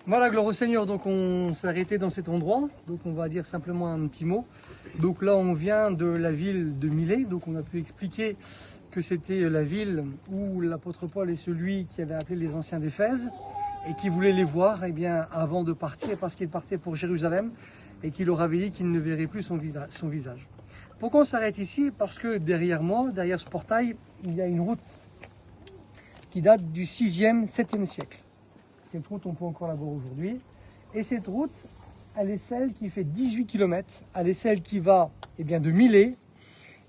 Voilà, gloire au Seigneur. Donc on s'est arrêté dans cet endroit. Donc on va dire simplement un petit mot. Donc là on vient de la ville de Milet. Donc on a pu expliquer que c'était la ville où l'apôtre Paul est celui qui avait appelé les anciens d'Éphèse et qui voulait les voir avant de partir, parce qu'il partait pour Jérusalem et qu'il leur avait dit qu'il ne verrait plus son visage. Pourquoi on s'arrête ici? Parce que derrière moi, derrière ce portail, il y a une route qui date du 6e, 7e siècle. Cette route, on peut encore la voir aujourd'hui. Et cette route, elle est celle qui fait 18 km. Elle est celle qui va de Milet.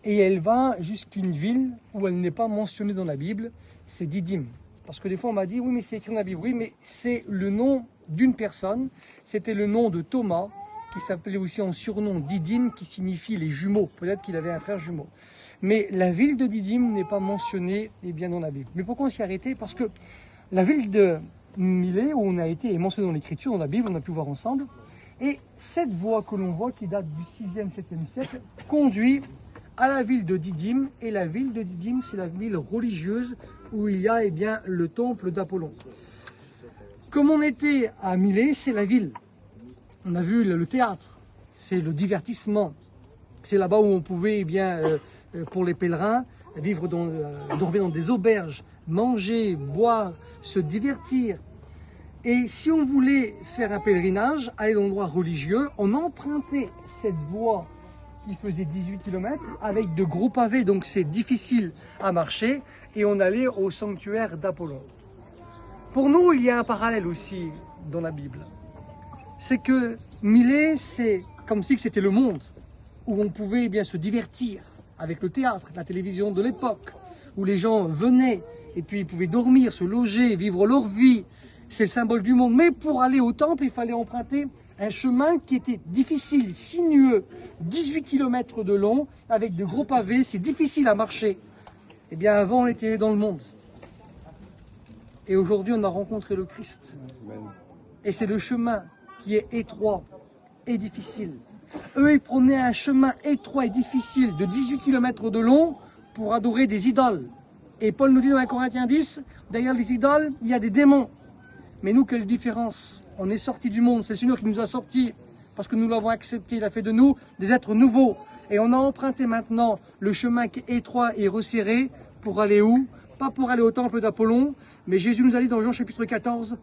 Et elle va jusqu'à une ville où elle n'est pas mentionnée dans la Bible, c'est Didyme. Parce que des fois on m'a dit, oui mais c'est écrit dans la Bible. Oui mais c'est le nom d'une personne. C'était le nom de Thomas, qui s'appelait aussi en surnom Didyme, qui signifie les jumeaux. Peut-être qu'il avait un frère jumeau. Mais la ville de Didyme n'est pas mentionnée dans la Bible. Mais pourquoi on s'y est arrêté? Parce que la ville de Milet, où on a été, est mentionnée dans l'Écriture, dans la Bible, on a pu voir ensemble. Et cette voie que l'on voit, qui date du 6e, 7e siècle, conduit à la ville de Didyme. Et la ville de Didyme, c'est la ville religieuse où il y a le temple d'Apollon. Comme on était à Milet, c'est la ville. On a vu le théâtre, c'est le divertissement. C'est là-bas où on pouvait, pour les pèlerins, dormir dans des auberges, manger, boire, se divertir. Et si on voulait faire un pèlerinage, aller dans l'endroit religieux, on empruntait cette voie qui faisait 18 km avec de gros pavés, donc c'est difficile à marcher, et on allait au sanctuaire d'Apollon. Pour nous, il y a un parallèle aussi dans la Bible. C'est que Milet, c'est comme si c'était le monde, où on pouvait se divertir avec le théâtre, la télévision de l'époque, où les gens venaient et puis ils pouvaient dormir, se loger, vivre leur vie. C'est le symbole du monde. Mais pour aller au temple, il fallait emprunter un chemin qui était difficile, sinueux, 18 km de long, avec de gros pavés, c'est difficile à marcher. Avant, on était dans le monde. Et aujourd'hui, on a rencontré le Christ. Et c'est le chemin qui est étroit et difficile. Eux, ils prenaient un chemin étroit et difficile de 18 km de long pour adorer des idoles. Et Paul nous dit dans 1 Corinthiens 10, derrière les idoles, il y a des démons. Mais nous, quelle différence? On est sortis du monde, c'est le Seigneur qui nous a sortis, parce que nous l'avons accepté, il a fait de nous des êtres nouveaux. Et on a emprunté maintenant le chemin qui est étroit et resserré pour aller où? Pas pour aller au temple d'Apollon, mais Jésus nous a dit dans Jean chapitre 14,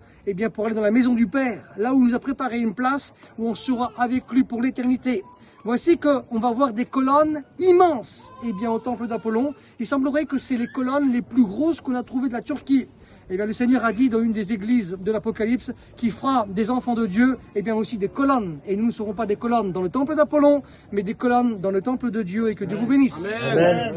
pour aller dans la maison du Père, là où il nous a préparé une place, où on sera avec lui pour l'éternité. Voici qu'on va voir des colonnes immenses, au temple d'Apollon. Il semblerait que c'est les colonnes les plus grosses qu'on a trouvées de la Turquie. Le Seigneur a dit dans une des églises de l'Apocalypse qu'il fera des enfants de Dieu aussi des colonnes. Et nous ne serons pas des colonnes dans le temple d'Apollon, mais des colonnes dans le temple de Dieu, et que Dieu vous bénisse. Amen.